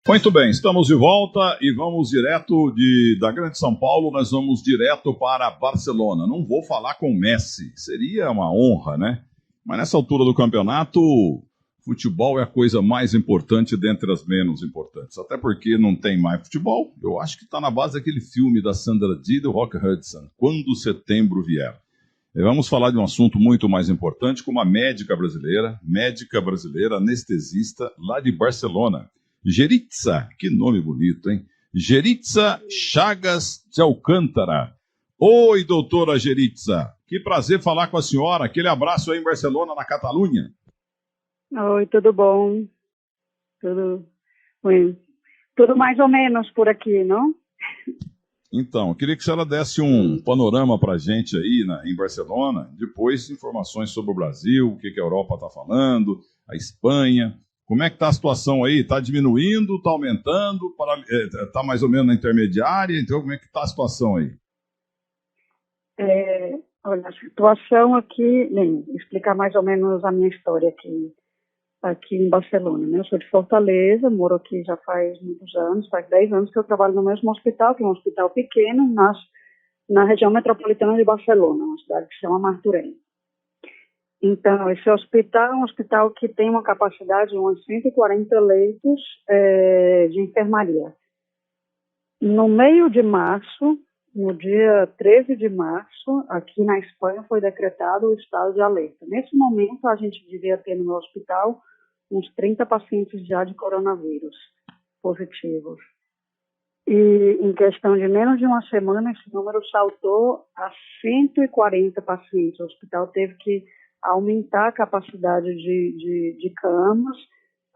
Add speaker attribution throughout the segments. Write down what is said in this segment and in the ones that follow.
Speaker 1: Muito bem, estamos de volta e vamos direto da Grande São Paulo, nós vamos direto para Barcelona. Não vou falar com o Messi, seria uma honra, né? Mas nessa altura do campeonato, futebol é a coisa mais importante dentre as menos importantes. Até porque não tem mais futebol. Eu acho que está na base daquele filme da Sandra Dee e do Rock Hudson, Quando Setembro Vier. E vamos falar de um assunto muito mais importante, com uma médica brasileira anestesista lá de Barcelona. Geritza, que nome bonito, hein? Geritza Chagas de Alcântara. Oi, doutora Geritza, que prazer falar com a senhora. Aquele abraço aí em Barcelona, na Catalunha.
Speaker 2: Oi, tudo bom? Tudo bem. Tudo mais ou menos por aqui, não?
Speaker 1: Então, eu queria que a senhora desse um panorama para a gente aí em Barcelona, depois informações sobre o Brasil, o que a Europa está falando, a Espanha. Como é que está a situação aí? Está diminuindo, está aumentando, está mais ou menos na intermediária? Então, como é que está a situação aí?
Speaker 2: Olha, a situação aqui, bem, explicar mais ou menos a minha história aqui em Barcelona, né? Eu sou de Fortaleza, moro aqui já faz muitos anos, faz 10 anos que eu trabalho no mesmo hospital, que é um hospital pequeno, na região metropolitana de Barcelona, uma cidade que se chama Martorell. Então, esse hospital é um hospital que tem uma capacidade de uns 140 leitos de enfermaria. No meio de março, no dia 13 de março, aqui na Espanha foi decretado o estado de alerta. Nesse momento, a gente devia ter no hospital uns 30 pacientes já de coronavírus positivos. E em questão de menos de uma semana, esse número saltou a 140 pacientes. O hospital teve que aumentar a capacidade de camas,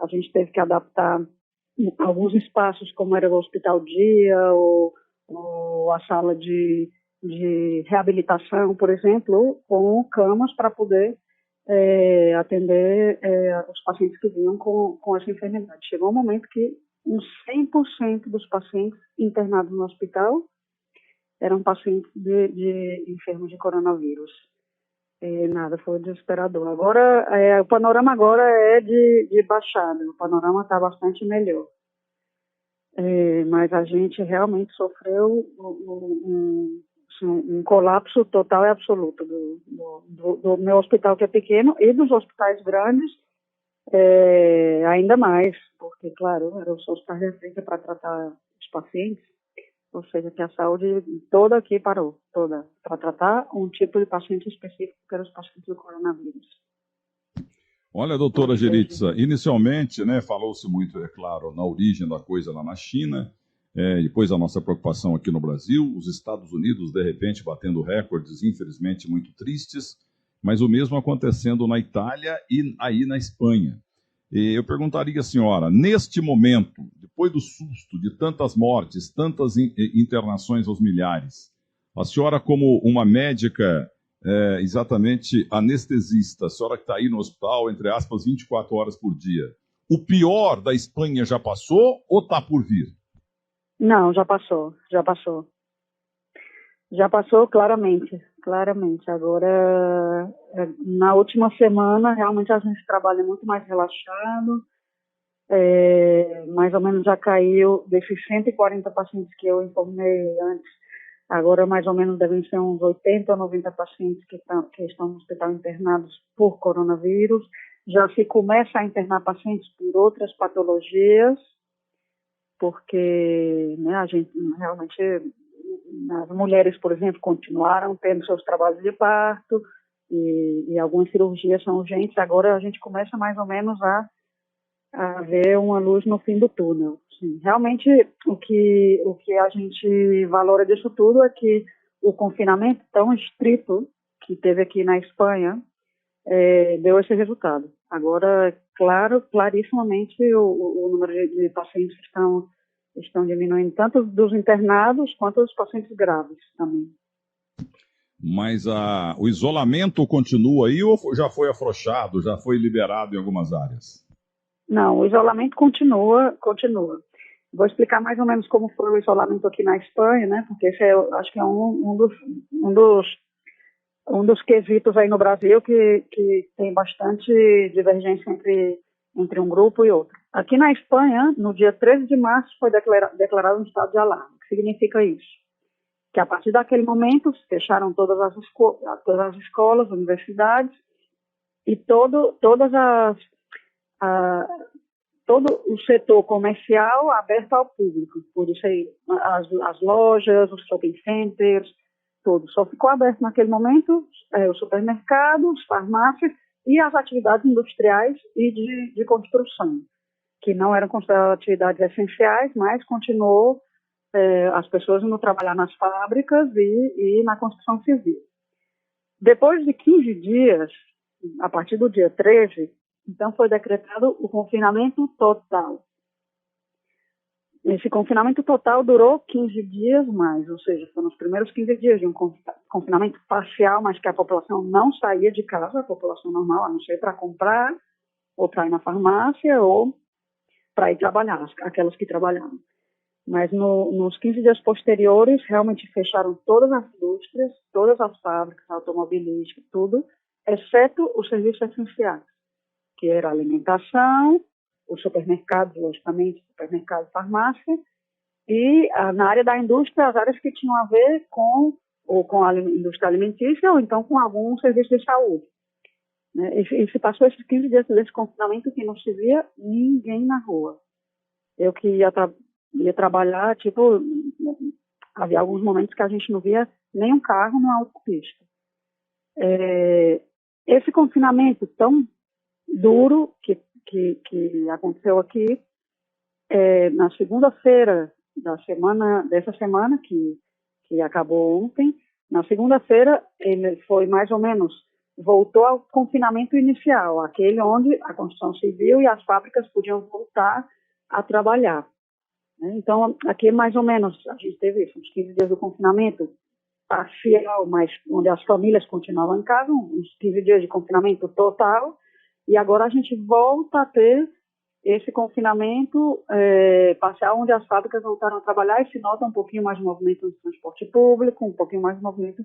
Speaker 2: a gente teve que adaptar alguns espaços, como era o hospital dia, ou a sala de reabilitação, por exemplo, com camas para poder atender os pacientes que vinham com essa enfermidade. Chegou um momento que uns 100% dos pacientes internados no hospital eram pacientes de enfermos de coronavírus. Nada, foi desesperador. Agora, o panorama agora é de baixada, o panorama está bastante melhor. Mas a gente realmente sofreu um colapso total e absoluto do meu hospital, que é pequeno, e dos hospitais grandes, ainda mais, porque, claro, eram os hospitais de referência para tratar os pacientes. Ou seja, que a saúde toda aqui parou, toda, para tratar um tipo de paciente específico, que eram os pacientes do coronavírus.
Speaker 1: Olha, doutora Geritza, inicialmente, né, falou-se muito, é claro, na origem da coisa lá na China, depois a nossa preocupação aqui no Brasil, os Estados Unidos, de repente, batendo recordes, infelizmente, muito tristes, mas o mesmo acontecendo na Itália e aí na Espanha. E eu perguntaria à senhora, neste momento, depois do susto de tantas mortes, tantas internações aos milhares, a senhora como uma médica, exatamente anestesista, a senhora que está aí no hospital, entre aspas, 24 horas por dia, o pior da Espanha já passou ou está por vir?
Speaker 2: Não, já passou. Já passou claramente. Agora, na última semana, realmente a gente trabalha muito mais relaxado. Mais ou menos já caiu desses 140 pacientes que eu informei antes. Agora, mais ou menos, devem ser uns 80 ou 90 pacientes que estão no hospital internados por coronavírus. Já se começa a internar pacientes por outras patologias, porque, né, a gente realmente, as mulheres, por exemplo, continuaram tendo seus trabalhos de parto e algumas cirurgias são urgentes. Agora a gente começa mais ou menos a ver uma luz no fim do túnel. Sim, realmente, o que a gente valora disso tudo é que o confinamento tão estrito que teve aqui na Espanha deu esse resultado. Agora, clarissimamente, o número de pacientes estão diminuindo, tanto dos internados quanto dos pacientes graves também.
Speaker 1: Mas o isolamento continua aí ou já foi afrouxado, já foi liberado em algumas áreas?
Speaker 2: Não, o isolamento continua. Vou explicar mais ou menos como foi o isolamento aqui na Espanha, né? Porque esse acho que é um dos quesitos aí no Brasil que tem bastante divergência entre um grupo e outro. Aqui na Espanha, no dia 13 de março, foi declarado um estado de alarme. O que significa isso? Que a partir daquele momento, fecharam todas as escolas, universidades, e todo o setor comercial aberto ao público. Por isso aí, as lojas, os shopping centers, tudo. Só ficou aberto naquele momento os supermercados, farmácias e as atividades industriais e de construção, que não eram consideradas atividades essenciais, mas continuou as pessoas indo trabalhar nas fábricas e na construção civil. Depois de 15 dias, a partir do dia 13, então foi decretado o confinamento total. Esse confinamento total durou 15 dias mais, ou seja, foram os primeiros 15 dias de um confinamento parcial, mas que a população não saía de casa, a população normal, a não ser para comprar, ou para ir na farmácia, ou para ir trabalhar, aquelas que trabalhavam. Mas nos 15 dias posteriores, realmente fecharam todas as indústrias, todas as fábricas, automobilísticas, tudo, exceto os serviços essenciais, que era a alimentação, os supermercados, logicamente, supermercado, farmácia, e na área da indústria, as áreas que tinham a ver com a indústria alimentícia ou então com algum serviço de saúde. Né? E se passou esses 15 dias desse confinamento que não se via ninguém na rua. Eu que ia trabalhar, havia alguns momentos que a gente não via nenhum carro numa autopista. Esse confinamento tão duro que aconteceu aqui, na segunda-feira dessa semana, que acabou ontem, na segunda-feira ele foi mais ou menos, voltou ao confinamento inicial, aquele onde a construção civil e as fábricas podiam voltar a trabalhar. Então, aqui mais ou menos, a gente teve uns 15 dias do confinamento parcial, mas onde as famílias continuavam em casa, uns 15 dias de confinamento total, e agora a gente volta a ter esse confinamento parcial, onde as fábricas voltaram a trabalhar e se nota um pouquinho mais de movimento no transporte público, um pouquinho mais de movimento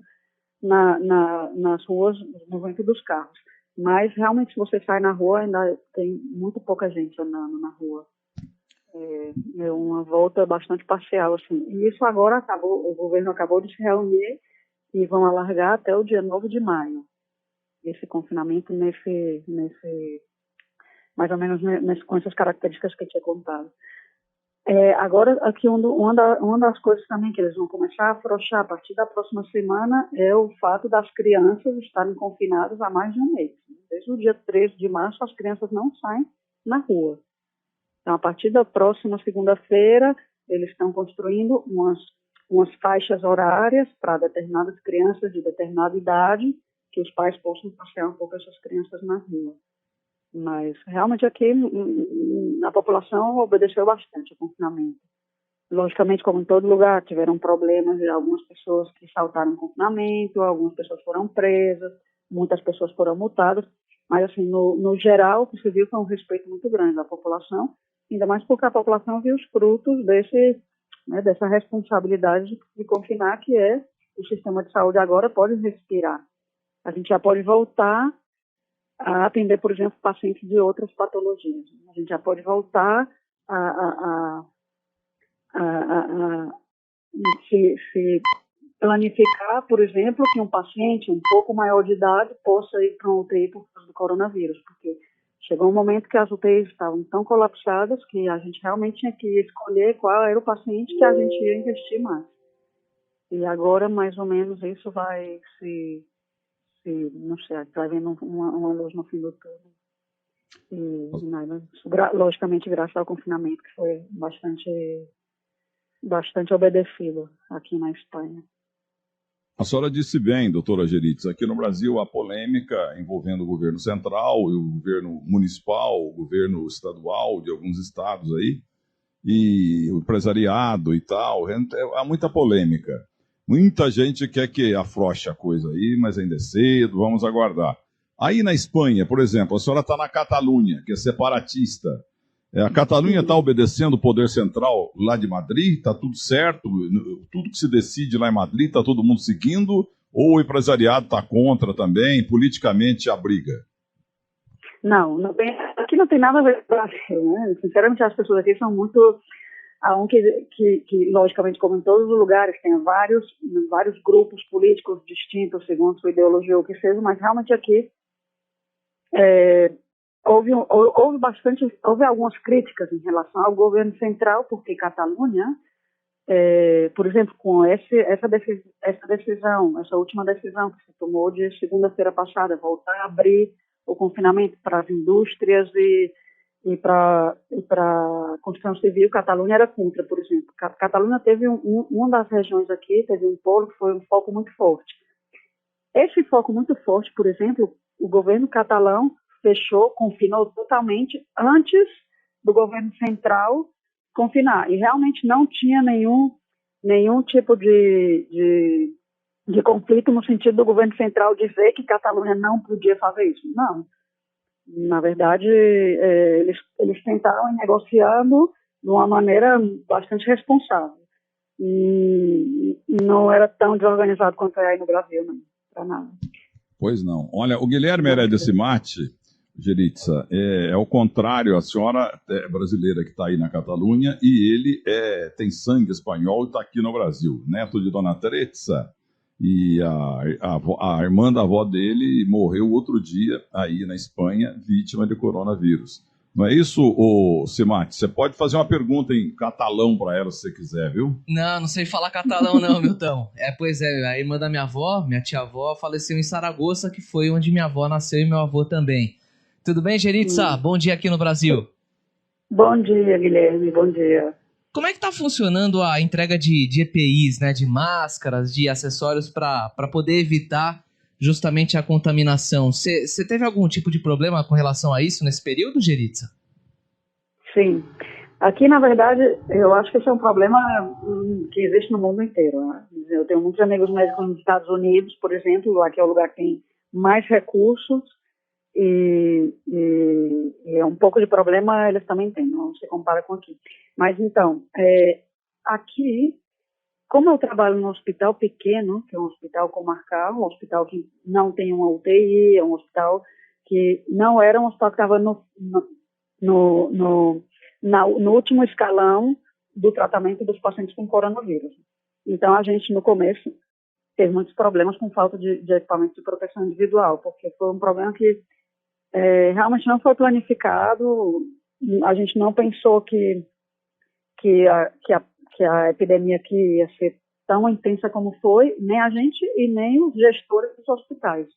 Speaker 2: nas ruas, no movimento dos carros. Mas, realmente, se você sai na rua, ainda tem muito pouca gente andando na rua. É uma volta bastante parcial, assim. E isso agora acabou, o governo acabou de se reunir e vão alargar até o dia 9 de maio. Esse confinamento mais ou menos com essas características que eu tinha contado. Agora, aqui uma das coisas também que eles vão começar a afrouxar a partir da próxima semana é o fato das crianças estarem confinadas há mais de um mês. Desde o dia 13 de março, as crianças não saem na rua. Então, a partir da próxima segunda-feira, eles estão construindo umas faixas horárias para determinadas crianças de determinada idade, que os pais possam passear um pouco essas crianças na rua. Mas, realmente, aqui a população obedeceu bastante ao confinamento. Logicamente, como em todo lugar, tiveram problemas de algumas pessoas que saltaram o confinamento, algumas pessoas foram presas, muitas pessoas foram multadas, mas, assim, no geral, o que se viu foi um respeito muito grande da população, ainda mais porque a população viu os frutos dessa responsabilidade de confinar, que é o sistema de saúde agora pode respirar. A gente já pode voltar a atender, por exemplo, pacientes de outras patologias. A gente já pode voltar a se planificar, por exemplo, que um paciente um pouco maior de idade possa ir para uma UTI por causa do coronavírus, porque chegou um momento que as UTIs estavam tão colapsadas que a gente realmente tinha que escolher qual era o paciente que a gente ia investir mais. E agora, mais ou menos, isso vai não sei, vai vendo uma luz no fim do túnel. E, logicamente, graças ao confinamento, que foi bastante obedecido aqui na Espanha.
Speaker 1: A senhora disse bem, doutora Geritz, aqui no Brasil a polêmica envolvendo o governo central e o governo municipal, o governo estadual de alguns estados aí, e o empresariado e tal, há muita polêmica. Muita gente quer que afrouxe a coisa aí, mas ainda é cedo, vamos aguardar. Aí na Espanha, por exemplo, a senhora está na Catalunha, que é separatista. A Catalunha está obedecendo o poder central lá de Madrid? Está tudo certo? Tudo que se decide lá em Madrid, está todo mundo seguindo? Ou o empresariado está contra também? Politicamente a briga?
Speaker 2: Não, aqui não tem nada a ver com o Brasil, né? Sinceramente, as pessoas aqui são muito... que logicamente, como em todos os lugares, tem vários grupos políticos distintos, segundo sua ideologia ou o que seja, mas realmente aqui houve algumas críticas em relação ao governo central, porque Catalunha, por exemplo, com essa decisão, essa última decisão que se tomou de segunda-feira passada, voltar a abrir o confinamento para as indústrias e para a construção civil, Catalunha era contra, por exemplo. Catalunha teve uma das regiões aqui, teve um polo que foi um foco muito forte. Esse foco muito forte, por exemplo, o governo catalão confinou totalmente antes do governo central confinar. E realmente não tinha nenhum tipo de conflito no sentido do governo central dizer que Catalunha não podia fazer isso. Não. Na verdade, eles tentaram ir negociando de uma maneira bastante responsável. E não era tão desorganizado quanto é aí no Brasil, não, para nada.
Speaker 1: Pois não. Olha, o Guilherme Heredia Cimatti, Geritza, é o contrário. A senhora é brasileira que está aí na Catalunha e ele tem sangue espanhol e está aqui no Brasil. Neto de Dona Teresa. E a irmã da avó dele morreu outro dia aí na Espanha, vítima de coronavírus. Não é isso, Cimatti? Você pode fazer uma pergunta em catalão para ela se você quiser, viu?
Speaker 3: Não sei falar catalão não, Milton. Pois é, a irmã da minha avó, minha tia-avó, faleceu em Saragoça, que foi onde minha avó nasceu e meu avô também. Tudo bem, Geritza? Bom dia aqui no Brasil.
Speaker 2: Bom dia, Guilherme, bom dia.
Speaker 3: Como é que está funcionando a entrega de EPIs, né, de máscaras, de acessórios para poder evitar justamente a contaminação? Você teve algum tipo de problema com relação a isso nesse período, Geritza?
Speaker 2: Sim. Aqui, na verdade, eu acho que esse é um problema que existe no mundo inteiro, né? Eu tenho muitos amigos médicos nos Estados Unidos, por exemplo, lá que é o lugar que tem mais recursos, e é um pouco de problema eles também têm, não se compara com aqui. Mas então, aqui, como eu trabalho num hospital pequeno, que é um hospital comarcal, um hospital que não tem uma UTI, é um hospital que não era um hospital que estava no último escalão do tratamento dos pacientes com coronavírus. Então, a gente, no começo, teve muitos problemas com falta de equipamento de proteção individual, porque foi um problema que realmente não foi planificado. A gente não pensou que a epidemia aqui ia ser tão intensa como foi, nem a gente e nem os gestores dos hospitais.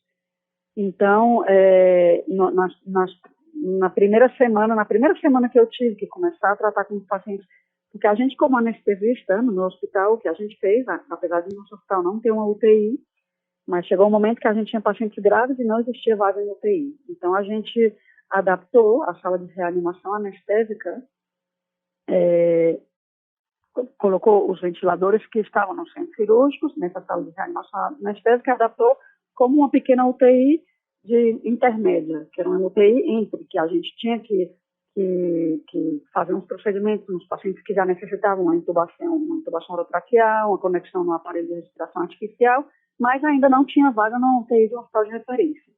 Speaker 2: Então, na primeira semana que eu tive que começar a tratar com os pacientes, porque a gente, como anestesista no hospital, o que a gente fez, apesar de nosso hospital não ter uma UTI, mas chegou um momento que a gente tinha pacientes graves e não existia vaga em UTI. Então, a gente adaptou a sala de reanimação anestésica, colocou os ventiladores que estavam nos centros cirúrgicos, nessa sala de reanimação anestésica, adaptou como uma pequena UTI de intermédia, que era uma UTI entre, que a gente tinha que fazer uns procedimentos nos pacientes que já necessitavam uma intubação orotraqueal, uma conexão no aparelho de respiração artificial, mas ainda não tinha vaga na UTI de um hospital de referência.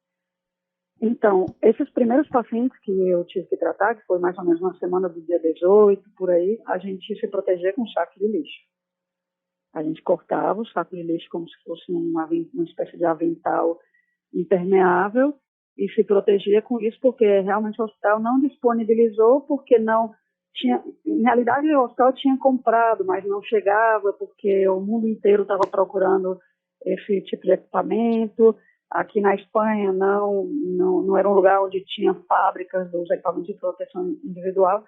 Speaker 2: Então, esses primeiros pacientes que eu tive que tratar, que foi mais ou menos na semana do dia 18, por aí, a gente se protegia com saco de lixo. A gente cortava o saco de lixo como se fosse uma espécie de avental impermeável e se protegia com isso, porque realmente o hospital não disponibilizou, porque não tinha... Em realidade, o hospital tinha comprado, mas não chegava, porque o mundo inteiro estava procurando esse tipo de equipamento. Aqui na Espanha não era um lugar onde tinha fábricas dos equipamentos de proteção individual,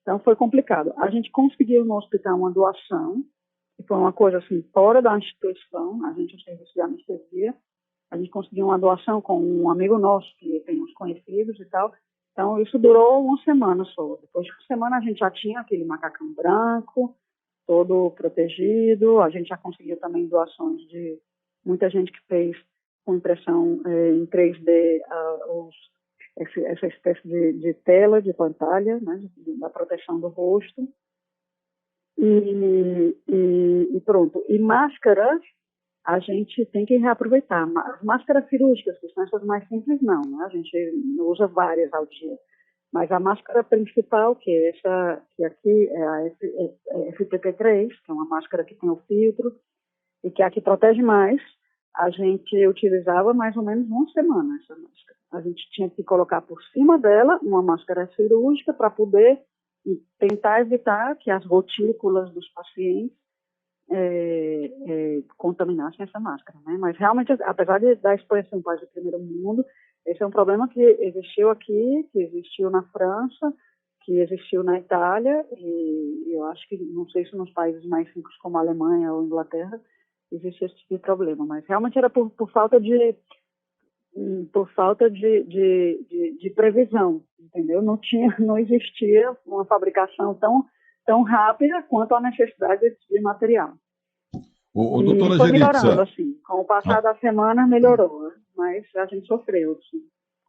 Speaker 2: então foi complicado. A gente conseguiu no hospital uma doação, que foi uma coisa assim, fora da instituição, a gente, o serviço de anestesia, a gente conseguiu uma doação com um amigo nosso, que tem uns conhecidos e tal, então isso durou uma semana só. Depois de uma semana a gente já tinha aquele macacão branco, todo protegido, a gente já conseguiu também doações de muita gente que fez com impressão em 3D essa espécie de tela, de pantalha, né, da proteção do rosto. E pronto. E máscaras, a gente tem que reaproveitar. As máscaras cirúrgicas, que são essas mais simples, não, né? A gente usa várias ao dia. Mas a máscara principal, que é essa, que aqui é a FPP3, que é uma máscara que tem o filtro e que aqui protege mais, a gente utilizava mais ou menos uma semana essa máscara. A gente tinha que colocar por cima dela uma máscara cirúrgica para poder tentar evitar que as gotículas dos pacientes contaminassem essa máscara, né? Mas realmente, apesar da exposição para o primeiro mundo, esse é um problema que existiu aqui, que existiu na França, que existiu na Itália, e eu acho que, não sei se nos países mais ricos como a Alemanha ou a Inglaterra, existe esse tipo de problema, mas realmente era por falta de previsão, entendeu? Não existia uma fabricação tão rápida quanto a necessidade de material.
Speaker 1: Doutora
Speaker 2: foi
Speaker 1: Geritza,
Speaker 2: melhorando, assim. Com o passar da semana, melhorou, né? Mas a gente sofreu, assim,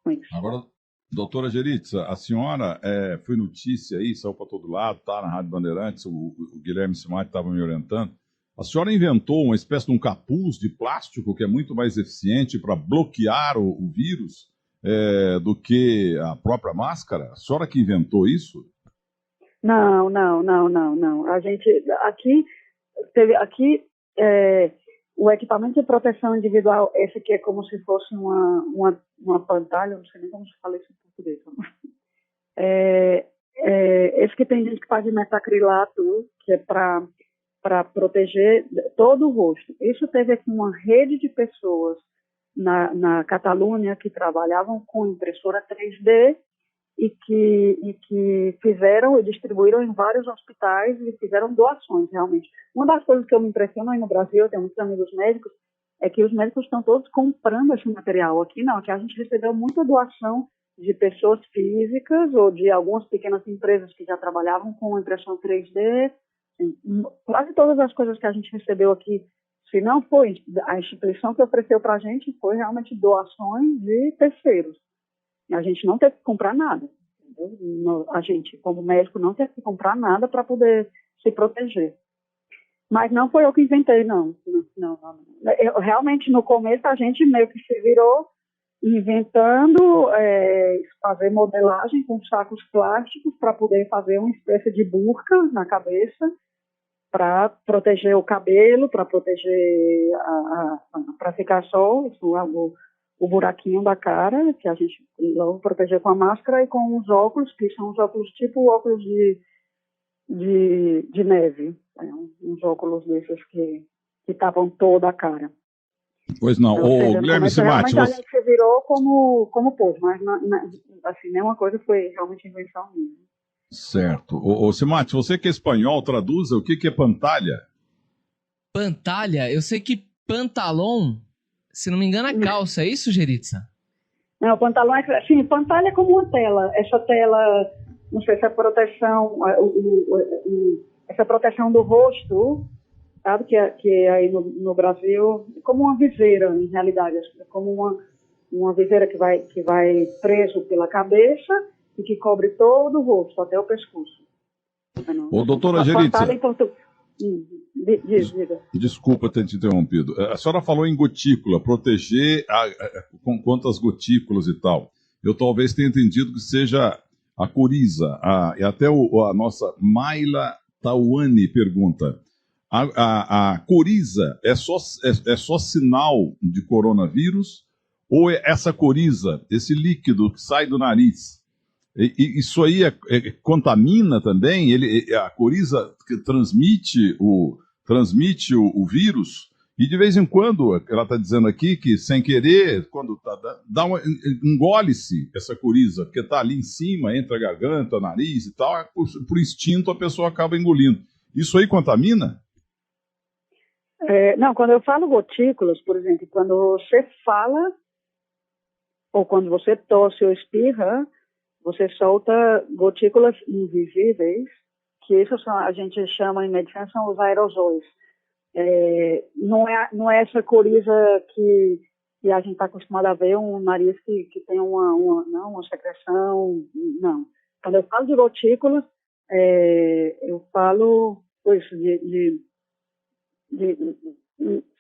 Speaker 2: com isso.
Speaker 1: agora, doutora Geritza, a senhora foi notícia aí, saiu para todo lado, tá na Rádio Bandeirantes, o Guilherme Simati estava me orientando. A senhora inventou uma espécie de um capuz de plástico que é muito mais eficiente para bloquear o vírus do que a própria máscara? A senhora que inventou isso?
Speaker 2: Não. A gente, aqui o equipamento de proteção individual, esse que é como se fosse uma pantalha, não sei nem como se fala isso em português. Esse que tem gente que faz de metacrilato, que é para proteger todo o rosto. Isso teve aqui uma rede de pessoas na Catalunha que trabalhavam com impressora 3D e que fizeram e distribuíram em vários hospitais e fizeram doações, realmente. Uma das coisas que eu me impressiono aí no Brasil, eu tenho muitos amigos médicos, é que os médicos estão todos comprando esse material. Aqui não, aqui a gente recebeu muita doação de pessoas físicas ou de algumas pequenas empresas que já trabalhavam com impressão 3D. Quase todas as coisas que a gente recebeu aqui, se não foi a instituição que ofereceu para a gente, foi realmente doações de terceiros. A gente não teve que comprar nada. Entendeu? A gente, como médico, não teve que comprar nada para poder se proteger. Mas não foi eu que inventei, não. Realmente, no começo, a gente meio que se virou inventando fazer modelagem com sacos plásticos para poder fazer uma espécie de burca na cabeça para proteger o cabelo, para proteger, para ficar só o buraquinho da cara, que a gente logo proteger com a máscara, e com os óculos, que são os óculos tipo óculos de neve, uns óculos desses que tapam toda a cara.
Speaker 1: Pois não.
Speaker 2: Então,
Speaker 1: Guilherme Simati,
Speaker 2: realmente a gente se virou como pôde, mas assim, nenhuma coisa foi realmente invenção minha.
Speaker 1: Certo. Simati, você que é espanhol, traduza o que é pantalha?
Speaker 3: Pantalha? Eu sei que pantalão, se não me engano, é calça. É isso, Geritza?
Speaker 2: Não, pantalão é... Sim, pantalha é como uma tela. Essa tela, não sei se é proteção... essa proteção do rosto, sabe? Que aí no Brasil... Como uma viseira, em realidade. Como uma viseira que vai preso pela cabeça e que cobre todo o rosto, até o pescoço.
Speaker 1: Doutora Geritza...
Speaker 2: Diga.
Speaker 1: Desculpa ter te interrompido. A senhora falou em gotícula, proteger com quantas gotículas e tal. Eu talvez tenha entendido que seja a coriza. E até a nossa Maila Tauani pergunta: a coriza é só sinal de coronavírus? Ou essa coriza, esse líquido que sai do nariz, isso aí contamina também? A coriza que transmite o vírus? E de vez em quando, ela está dizendo aqui que sem querer, quando engole-se essa coriza, porque está ali em cima, entre a garganta, o nariz e tal, por instinto a pessoa acaba engolindo. Isso aí contamina?
Speaker 2: Não, quando eu falo gotículas, por exemplo, quando você fala ou quando você tosse ou espirra, você solta gotículas invisíveis, que isso a gente chama em medicina, são os aerosóis. Não é essa coriza que a gente está acostumado a ver, um nariz que tem uma secreção, não. Quando eu falo de gotículas, eu falo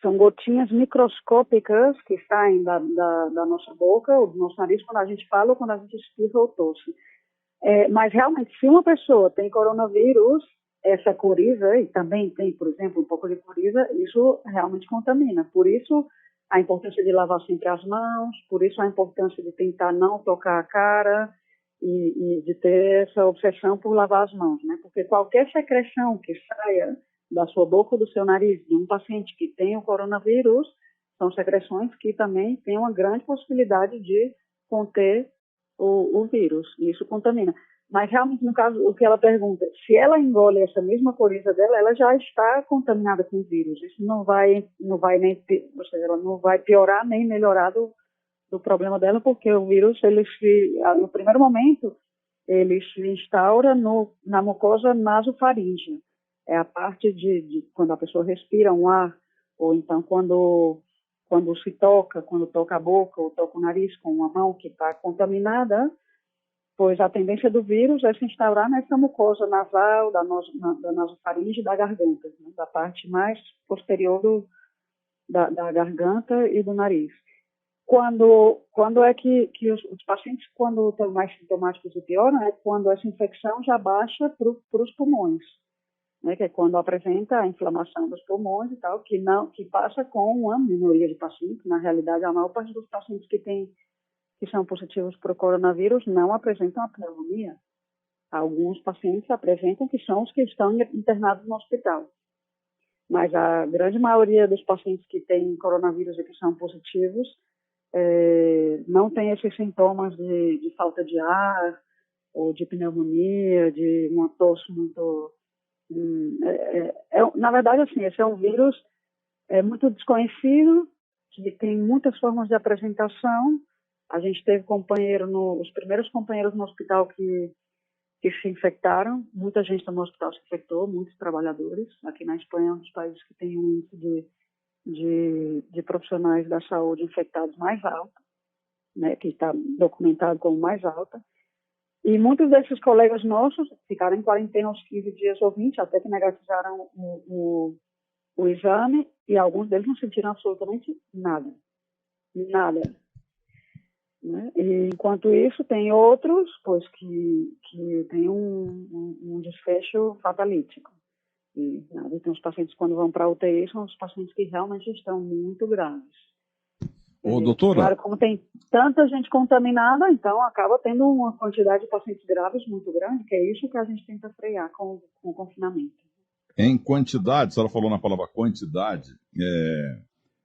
Speaker 2: são gotinhas microscópicas que saem da nossa boca ou do nosso nariz quando a gente fala ou quando a gente espirra ou tosse. Mas realmente, se uma pessoa tem coronavírus, essa coriza, e também tem, por exemplo, um pouco de coriza, isso realmente contamina. Por isso, a importância de lavar sempre as mãos, por isso a importância de tentar não tocar a cara e de ter essa obsessão por lavar as mãos, né? Porque qualquer secreção que saia da sua boca ou do seu nariz de um paciente que tem o coronavírus, são secreções que também têm uma grande possibilidade de conter o vírus, e isso contamina. Mas realmente, no caso, o que ela pergunta, se ela engole essa mesma coriza dela, ela já está contaminada com o vírus. Isso não vai nem, ou seja, ela não vai piorar nem melhorar do problema dela, porque o vírus, no primeiro momento, ele se instaura na mucosa nasofaríngea. É a parte de quando a pessoa respira um ar, ou então quando toca a boca ou toca o nariz com uma mão que está contaminada, pois a tendência do vírus é se instaurar nessa mucosa nasal, da nasofaringe e da garganta, né, da parte mais posterior da garganta e do nariz. Quando é que os pacientes, quando estão mais sintomáticos e pioram, é quando essa infecção já baixa para os pulmões, né, que é quando apresenta a inflamação dos pulmões e tal, que passa com uma minoria de pacientes. Na realidade, a maior parte dos pacientes que são positivos para o coronavírus não apresentam a pneumonia. Alguns pacientes apresentam, que são os que estão internados no hospital. Mas a grande maioria dos pacientes que têm coronavírus e que são positivos não tem esses sintomas de falta de ar ou de pneumonia, de uma tosse muito... na verdade, assim, esse é um vírus muito desconhecido, que tem muitas formas de apresentação. A gente teve os primeiros companheiros no hospital que se infectaram, muita gente no hospital se infectou, muitos trabalhadores. Aqui na Espanha é um dos países que tem um índice de profissionais da saúde infectados mais alto, né, que está documentado como mais alta. E muitos desses colegas nossos ficaram em quarentena uns 15 dias ou 20, até que negativaram o exame, e alguns deles não sentiram absolutamente nada. Nada. Né? E, enquanto isso, tem outros, pois, que tem um desfecho fatalítico. E tem os pacientes, quando vão para a UTI, são os pacientes que realmente estão muito graves.
Speaker 1: Ô, doutora...
Speaker 2: Claro, como tem tanta gente contaminada, então acaba tendo uma quantidade de pacientes graves muito grande, que é isso que a gente tenta frear com o confinamento.
Speaker 1: Em quantidade, a senhora falou na palavra quantidade,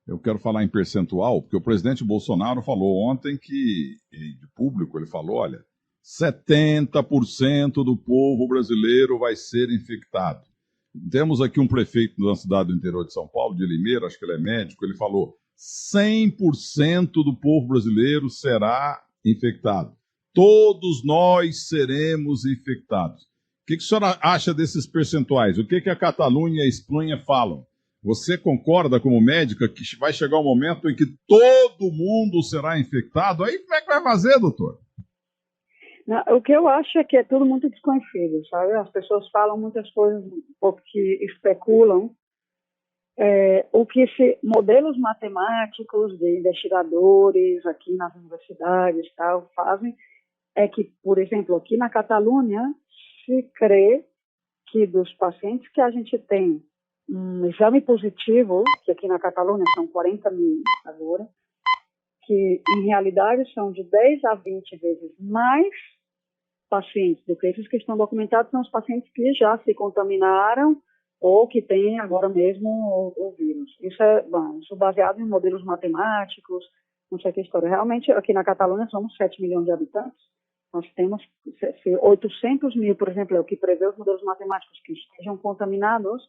Speaker 1: eu quero falar em percentual, porque o presidente Bolsonaro falou ontem que, de público, ele falou, olha, 70% do povo brasileiro vai ser infectado. Temos aqui um prefeito da cidade do interior de São Paulo, de Limeira, acho que ele é médico, ele falou 100% do povo brasileiro será infectado. Todos nós seremos infectados. O que a senhora acha desses percentuais? O que a Catalunha e a Espanha falam? Você concorda como médica que vai chegar um momento em que todo mundo será infectado? Aí como é que vai fazer, doutor?
Speaker 2: Não, o que eu acho é que é tudo muito desconhecido, sabe? As pessoas falam muitas coisas porque especulam. Modelos matemáticos de investigadores aqui nas universidades tal, fazem é que, por exemplo, aqui na Catalunha, se crê que dos pacientes que a gente tem um exame positivo, que aqui na Catalunha são 40 mil agora, que em realidade são de 10 a 20 vezes mais pacientes do que esses que estão documentados, são os pacientes que já se contaminaram ou que têm agora mesmo o vírus. Isso baseado em modelos matemáticos, não sei que história. Realmente, aqui na Catalunha somos 7 milhões de habitantes. Nós temos 800 mil, por exemplo, é o que prevê os modelos matemáticos que estejam contaminados.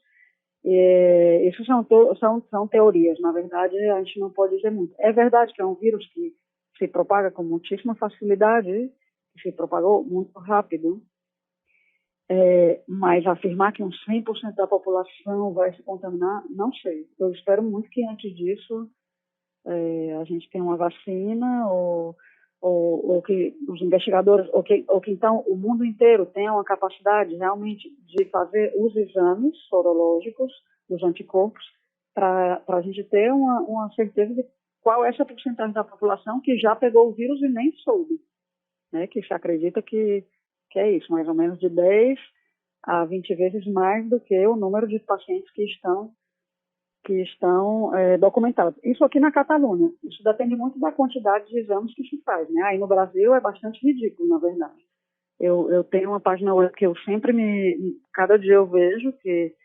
Speaker 2: Isso são teorias. Na verdade, a gente não pode dizer muito. É verdade que é um vírus que se propaga com muitíssima facilidade, que se propagou muito rápido, mas afirmar que uns 100% da população vai se contaminar, não sei. Eu espero muito que antes disso a gente tenha uma vacina ou que os investigadores, ou que então o mundo inteiro tenha uma capacidade realmente de fazer os exames sorológicos dos anticorpos para a gente ter uma certeza de qual é essa porcentagem da população que já pegou o vírus e nem soube, né? Que se acredita que que é isso, mais ou menos de 10 a 20 vezes mais do que o número de pacientes que estão documentados. Isso aqui na Catalunha. Isso depende muito da quantidade de exames que se faz, né? Aí no Brasil é bastante ridículo, na verdade. Eu tenho uma página web que eu sempre cada dia eu vejo, que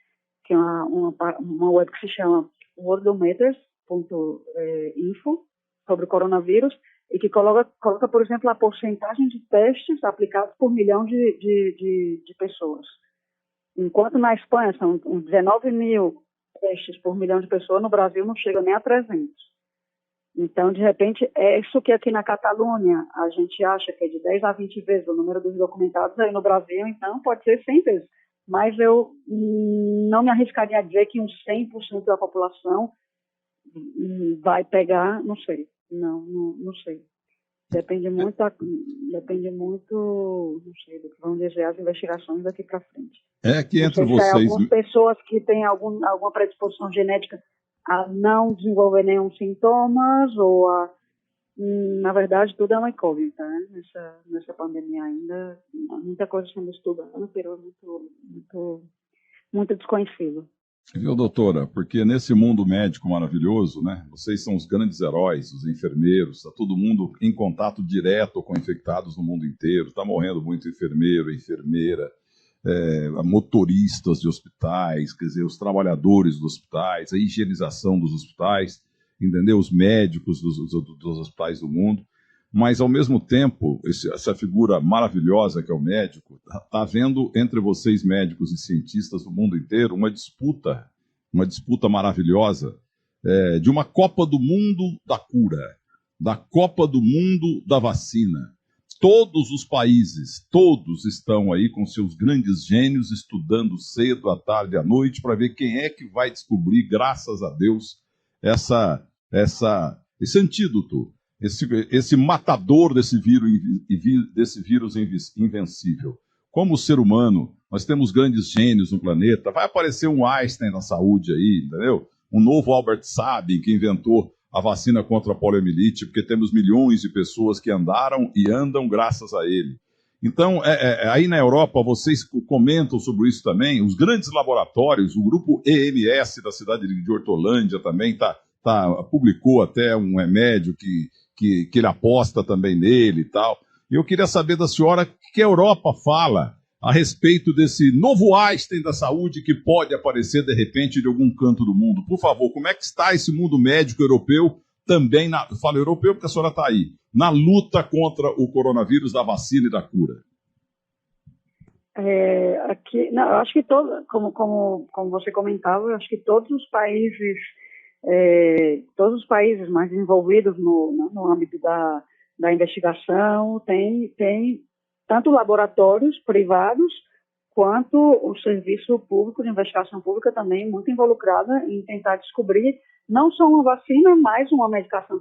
Speaker 2: é uma web que se chama worldometers.info, sobre o coronavírus, e que coloca, por exemplo, a porcentagem de testes aplicados por milhão de pessoas. Enquanto na Espanha são 19 mil testes por milhão de pessoas, no Brasil não chega nem a 300. Então, de repente, é isso que aqui na Catalunha a gente acha que é de 10 a 20 vezes o número dos documentados, aí no Brasil, então, pode ser 100 vezes. Mas eu não me arriscaria a dizer que uns 100% da população vai pegar, não sei. Não sei. Depende muito, não sei, do que vão dizer as investigações daqui para frente.
Speaker 1: É que entre
Speaker 2: não sei se
Speaker 1: vocês...
Speaker 2: algumas pessoas que têm alguma predisposição genética a não desenvolver nenhum sintomas ou na verdade, tudo é uma incógnita, né? Nessa pandemia ainda, muita coisa sendo estudada, no período muito desconhecido.
Speaker 1: Viu, doutora? Porque nesse mundo médico maravilhoso, né? Vocês são os grandes heróis, os enfermeiros, está todo mundo em contato direto com infectados no mundo inteiro, está morrendo muito enfermeiro, enfermeira, motoristas de hospitais, quer dizer, os trabalhadores dos hospitais, a higienização dos hospitais, entendeu? Os médicos dos hospitais do mundo. Mas, ao mesmo tempo, essa figura maravilhosa que é o médico, está havendo entre vocês, médicos e cientistas do mundo inteiro, uma disputa maravilhosa de uma Copa do Mundo da cura, da Copa do Mundo da vacina. Todos os países, todos estão aí com seus grandes gênios estudando cedo, à tarde, à noite, para ver quem é que vai descobrir, graças a Deus, esse antídoto, esse matador desse vírus invencível. Como ser humano, nós temos grandes gênios no planeta. Vai aparecer um Einstein na saúde aí, entendeu? Um novo Albert Sabin, que inventou a vacina contra a poliomielite, porque temos milhões de pessoas que andaram e andam graças a ele. Então, aí na Europa, vocês comentam sobre isso também. Os grandes laboratórios, o grupo EMS da cidade de Hortolândia também publicou até um remédio que ele aposta também nele e tal. E eu queria saber da senhora o que a Europa fala a respeito desse novo Einstein da saúde que pode aparecer, de repente, de algum canto do mundo. Por favor, como é que está esse mundo médico europeu também, falo europeu porque a senhora está aí, na luta contra o coronavírus, da vacina e da cura?
Speaker 2: Aqui, não, eu acho que como você comentava, eu acho que todos os países mais desenvolvidos no âmbito da investigação têm tanto laboratórios privados quanto o serviço público de investigação pública também muito involucrada em tentar descobrir não só uma vacina, mas uma medicação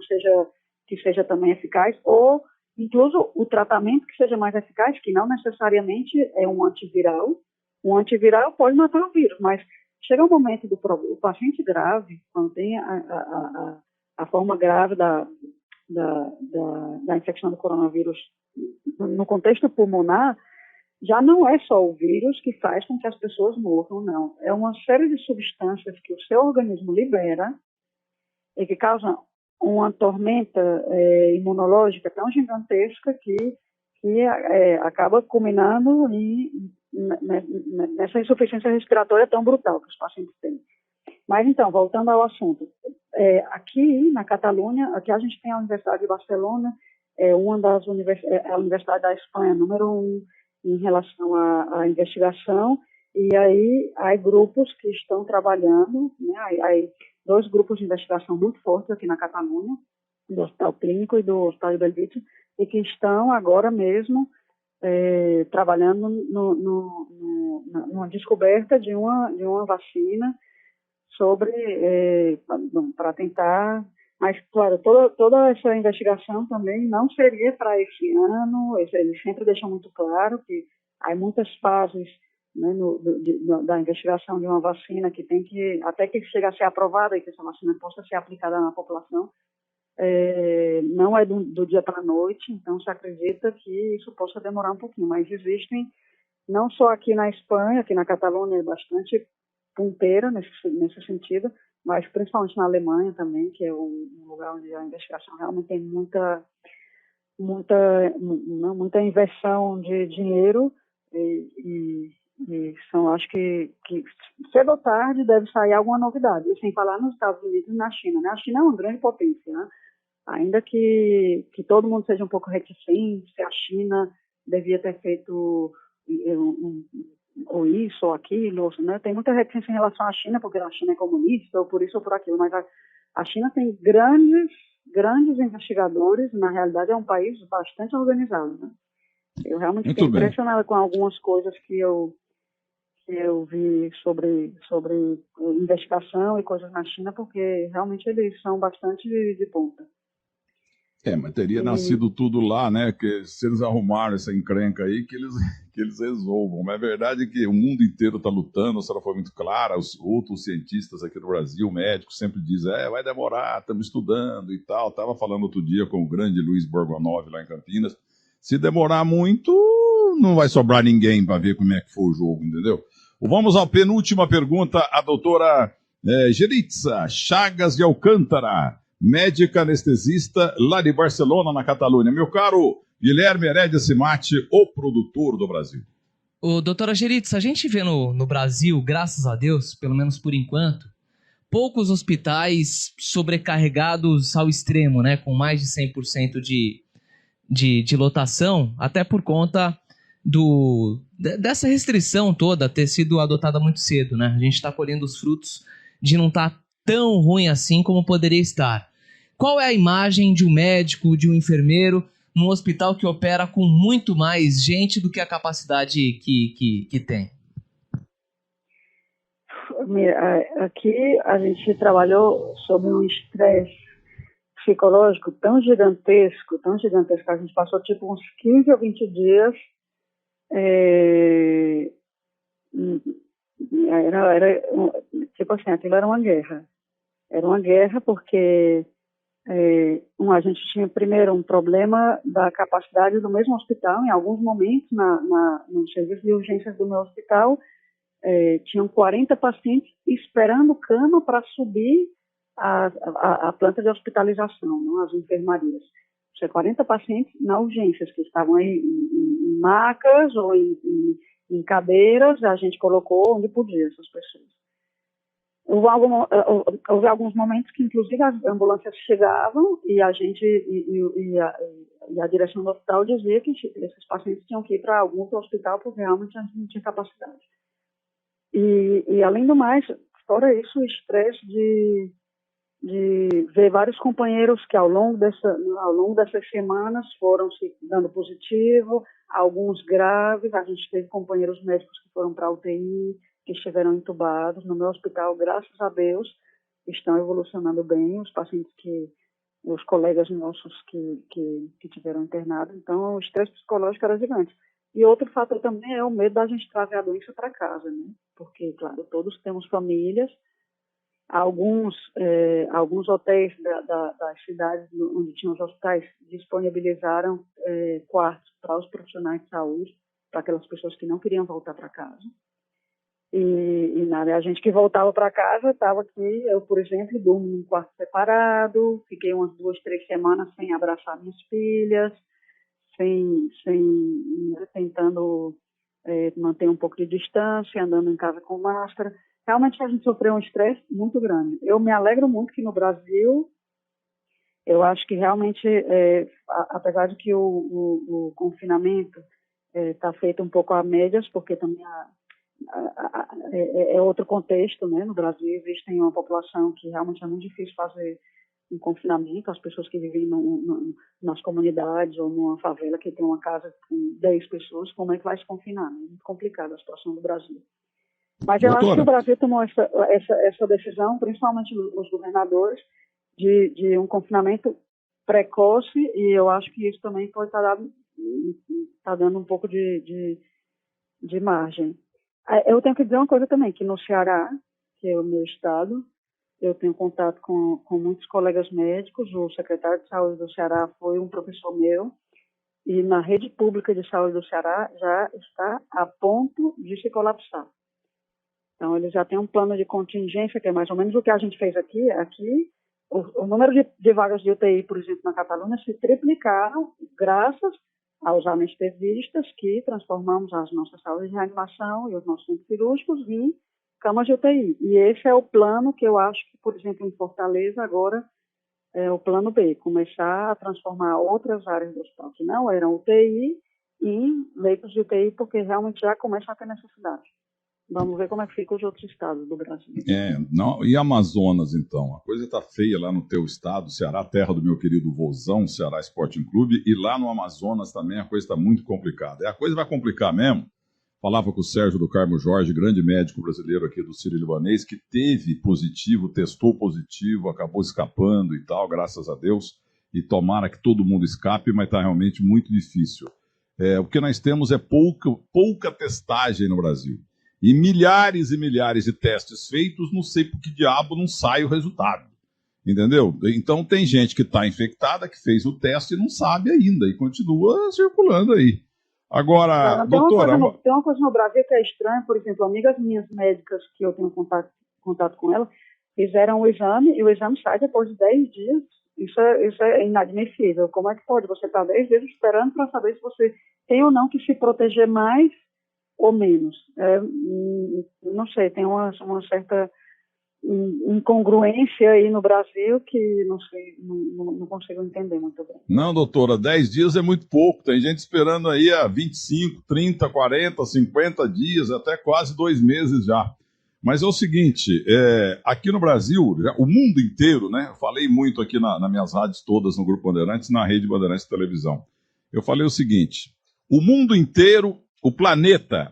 Speaker 2: que seja também eficaz, ou incluso o tratamento que seja mais eficaz, que não necessariamente é um antiviral. Um antiviral pode matar o vírus, mas chega um momento do paciente grave, quando tem a forma grave da infecção do coronavírus no contexto pulmonar, já não é só o vírus que faz com que as pessoas morram, não. É uma série de substâncias que o seu organismo libera e que causam uma tormenta imunológica tão gigantesca que acaba culminando nessa insuficiência respiratória tão brutal que os pacientes têm. Mas, então, voltando ao assunto, aqui na Catalunha, aqui a gente tem a Universidade de Barcelona, uma das a Universidade da Espanha, número 1 em relação à investigação, e aí há grupos que estão trabalhando, né, há 2 grupos de investigação muito fortes aqui na Catalunha, do Hospital Clínico e do Hospital de Bellvitge, e que estão agora mesmo trabalhando numa descoberta de uma vacina para tentar. Mas, claro, toda essa investigação também não seria para esse ano. Eles sempre deixam muito claro que há muitas fases, né, da investigação de uma vacina que tem que, até que chegue a ser aprovada e que essa vacina possa ser aplicada na população, não é do dia para a noite, então se acredita que isso possa demorar um pouquinho, mas existem, não só aqui na Espanha, aqui na Catalunha é bastante ponteira nesse sentido, mas principalmente na Alemanha também, que é um lugar onde a investigação realmente tem muita inversão de dinheiro e acho que cedo ou tarde deve sair alguma novidade, e sem falar nos Estados Unidos e na China, né? A China é uma grande potência, né? Ainda que todo mundo seja um pouco reticente, se a China devia ter feito ou isso ou aquilo, né? Tem muita reticência em relação à China, porque a China é comunista, ou por isso ou por aquilo, mas a China tem grandes investigadores, na realidade é um país bastante organizado, né? Eu realmente fiquei impressionada com algumas coisas que eu vi sobre investigação e coisas na China, porque realmente eles são bastante de ponta.
Speaker 1: Mas teria nascido tudo lá, né? Que se eles arrumaram essa encrenca aí, que eles resolvam. Mas é verdade que o mundo inteiro está lutando, a senhora foi muito clara, os outros cientistas aqui no Brasil, médicos, sempre dizem, vai demorar, estamos estudando e tal. Estava falando outro dia com o grande Luiz Borgonov lá em Campinas. Se demorar muito, não vai sobrar ninguém para ver como é que foi o jogo, entendeu? Vamos à penúltima pergunta, a doutora Geritza Chagas de Alcântara, médica anestesista lá de Barcelona, na Catalunha. Meu caro Guilherme Heredia Cimatti, o produtor do Brasil.
Speaker 3: Doutora Geritza, a gente vê no Brasil, graças a Deus, pelo menos por enquanto, poucos hospitais sobrecarregados ao extremo, né, com mais de 100% de lotação, até por conta dessa restrição toda ter sido adotada muito cedo, né? A gente está colhendo os frutos de não estar tão ruim assim como poderia estar. Qual é a imagem de um médico, de um enfermeiro, num hospital que opera com muito mais gente do que a capacidade que tem?
Speaker 2: Aqui a gente trabalhou sob um estresse psicológico tão gigantesco, a gente passou tipo uns 15 ou 20 dias tipo assim, aquilo era uma guerra. Era uma guerra porque a gente tinha primeiro um problema da capacidade do mesmo hospital. Em alguns momentos, no serviço de urgências do meu hospital, tinham 40 pacientes esperando cama para subir a planta de hospitalização, não, as enfermarias. Tinha 40 pacientes na urgências, que estavam aí em macas ou em cadeiras, a gente colocou onde podia essas pessoas. Houve alguns momentos que, inclusive, as ambulâncias chegavam e a gente e a direção do hospital dizia que esses pacientes tinham que ir para algum outro hospital porque realmente a gente não tinha capacidade. E além do mais, fora isso, o estresse de ver vários companheiros que ao longo dessas semanas foram se dando positivo, alguns graves. A gente teve companheiros médicos que foram para a UTI, que estiveram entubados. No meu hospital, graças a Deus, estão evolucionando bem os colegas nossos que tiveram internado. Então, o estresse psicológico era gigante. E outro fator também é o medo da gente trazer a doença para casa, né? Porque, claro, todos temos famílias. Alguns hotéis das cidades onde tinham os hospitais disponibilizaram quartos para os profissionais de saúde, para aquelas pessoas que não queriam voltar para casa. E a gente que voltava para casa estava aqui, eu, por exemplo, durmo num quarto separado, fiquei umas 2, 3 semanas sem abraçar minhas filhas, tentando manter um pouco de distância, andando em casa com máscara. Realmente a gente sofreu um estresse muito grande. Eu me alegro muito que no Brasil, eu acho que realmente, apesar de que o confinamento está feito um pouco a médias, porque também é outro contexto, né? No Brasil existe uma população que realmente é muito difícil fazer um confinamento. As pessoas que vivem nas comunidades ou numa favela que tem uma casa com 10 pessoas, como é que vai se confinar? É muito complicada a situação do Brasil. Mas eu acho que o Brasil tomou essa decisão, principalmente os governadores, de um confinamento precoce, e eu acho que isso também pode estar dando um pouco de margem. Eu tenho que dizer uma coisa também, que no Ceará, que é o meu estado, Eu tenho contato com muitos colegas médicos. O secretário de Saúde do Ceará foi um professor meu. E na rede pública de saúde do Ceará já está a ponto de se colapsar. Então, eles já têm um plano de contingência, que é mais ou menos o que a gente fez aqui. Aqui, o número de vagas de UTI, por exemplo, na Catalunha, se triplicaram graças aos anestesistas que transformamos as nossas salas de reanimação e os nossos centros cirúrgicos em camas de UTI. E esse é o plano que eu acho que, por exemplo, em Fortaleza, agora é o plano B, começar a transformar outras áreas do hospital que não eram UTI em leitos de UTI, porque realmente já começa a ter necessidade. Vamos ver como é que fica os outros estados do Brasil.
Speaker 1: Não, e Amazonas, então? A coisa está feia lá no teu estado, Ceará, terra do meu querido Vozão, Ceará Sporting Clube, e lá no Amazonas também a coisa está muito complicada. A coisa vai complicar mesmo. Falava com o Sérgio do Carmo Jorge, grande médico brasileiro aqui do Sírio-Libanês, que teve positivo, testou positivo, acabou escapando e tal, graças a Deus, e tomara que todo mundo escape, mas está realmente muito difícil. O que nós temos é pouca testagem no Brasil. E milhares de testes feitos, não sei por que diabo não sai o resultado. Entendeu? Então tem gente que está infectada, que fez o teste e não sabe ainda, e continua circulando aí. Agora, doutora...
Speaker 2: Tem uma coisa no Brasil que é estranha, por exemplo, amigas minhas médicas que eu tenho contato com elas, fizeram o exame, e o exame sai depois de 10 dias. Isso é inadmissível. Como é que pode? Você estar 10 dias esperando para saber se você tem ou não que se proteger mais ou menos. Não sei, tem uma certa incongruência aí no Brasil que não sei, não consigo entender muito bem.
Speaker 1: Não, doutora, 10 dias é muito pouco. Tem gente esperando aí há 25, 30, 40, 50 dias, até quase 2 meses já. Mas é o seguinte, aqui no Brasil, o mundo inteiro, né? Eu falei muito aqui nas minhas rádios todas no Grupo Bandeirantes, na Rede Bandeirantes Televisão. Eu falei o seguinte, o mundo inteiro, o planeta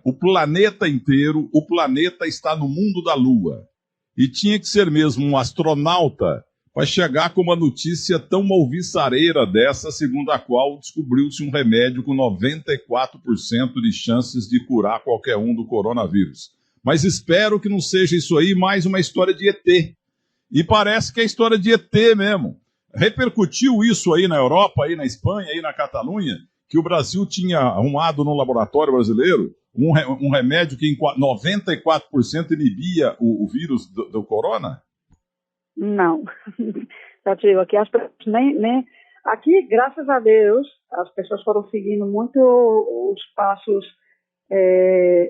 Speaker 1: inteiro, o planeta está no mundo da Lua. E tinha que ser mesmo um astronauta para chegar com uma notícia tão alvissareira dessa, segundo a qual descobriu-se um remédio com 94% de chances de curar qualquer um do coronavírus. Mas espero que não seja isso aí mais uma história de ET. E parece que é história de ET mesmo. Repercutiu isso aí na Europa, aí na Espanha, aí na Catalunha, que o Brasil tinha arrumado no laboratório brasileiro um remédio que em 94% inibia o vírus do corona?
Speaker 2: Não. Aqui as pessoas nem... Aqui, graças a Deus, as pessoas foram seguindo muito os passos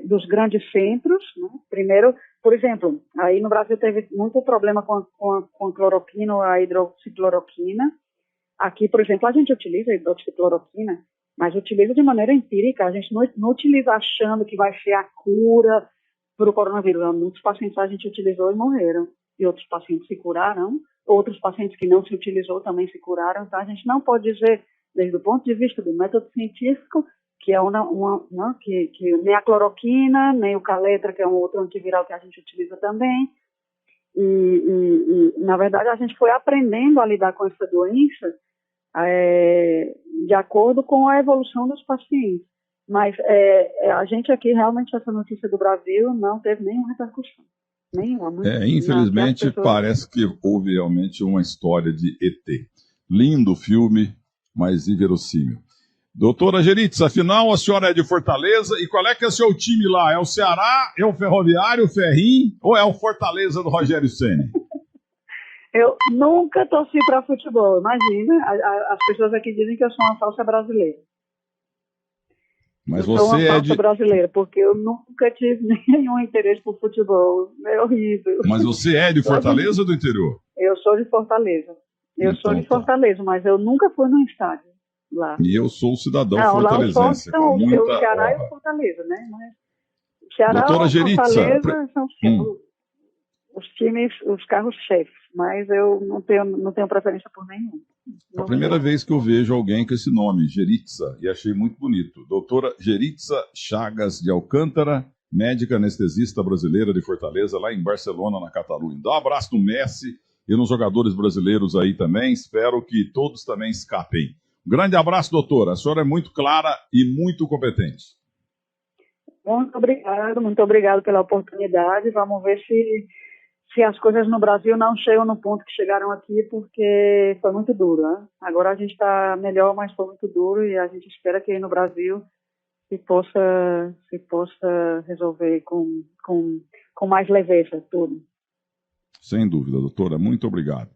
Speaker 2: dos grandes centros, né? Primeiro, por exemplo, aí no Brasil teve muito problema com a cloroquina ou a hidroxicloroquina. Aqui, por exemplo, a gente utiliza a hidroxicloroquina, mas utiliza de maneira empírica, a gente não utiliza achando que vai ser a cura para o coronavírus. Muitos pacientes a gente utilizou e morreram, e outros pacientes se curaram, outros pacientes que não se utilizou também se curaram. Então a gente não pode dizer, desde o ponto de vista do método científico, que é que nem a cloroquina, nem o Caletra, que é um outro antiviral que a gente utiliza também. E na verdade, a gente foi aprendendo a lidar com essa doença de acordo com a evolução dos pacientes. Mas a gente aqui, realmente, essa notícia do Brasil não teve nenhuma repercussão. Nenhuma.
Speaker 1: Infelizmente, parece que houve realmente uma história de ET. Lindo filme, mas inverossímil. Doutora Geritza, afinal, a senhora é de Fortaleza, e qual é que é o seu time lá? É o Ceará, é o Ferroviário, o Ferrim, ou é o Fortaleza do Rogério Ceni?
Speaker 2: Eu nunca torci para futebol, imagina. As pessoas aqui dizem que eu sou uma falsa brasileira.
Speaker 1: Mas
Speaker 2: eu sou uma falsa brasileira, porque eu nunca tive nenhum interesse por futebol. É horrível.
Speaker 1: Mas você é de Fortaleza ou do interior? Eu
Speaker 2: sou de Fortaleza. Sou de Fortaleza, mas eu nunca fui num estádio lá.
Speaker 1: E eu sou cidadão fortalezense.
Speaker 2: Não, o Ceará e o Fortaleza, né? Mas o Ceará e o Fortaleza são os times, os carros-chefes, mas eu não tenho preferência por nenhum.
Speaker 1: A primeira vez que eu vejo alguém com esse nome, Geritza, e achei muito bonito. Doutora Geritza Chagas de Alcântara, médica anestesista brasileira de Fortaleza, lá em Barcelona, na Catalunha. Dá um abraço no Messi e nos jogadores brasileiros aí também. Espero que todos também escapem. Um grande abraço, doutora. A senhora é muito clara e muito competente. Muito
Speaker 2: obrigado pela oportunidade. Vamos ver se as coisas no Brasil não chegam no ponto que chegaram aqui, porque foi muito duro, né? Agora a gente está melhor, mas foi muito duro e a gente espera que aí no Brasil se possa resolver com mais leveza tudo.
Speaker 1: Sem dúvida, doutora. Muito obrigado.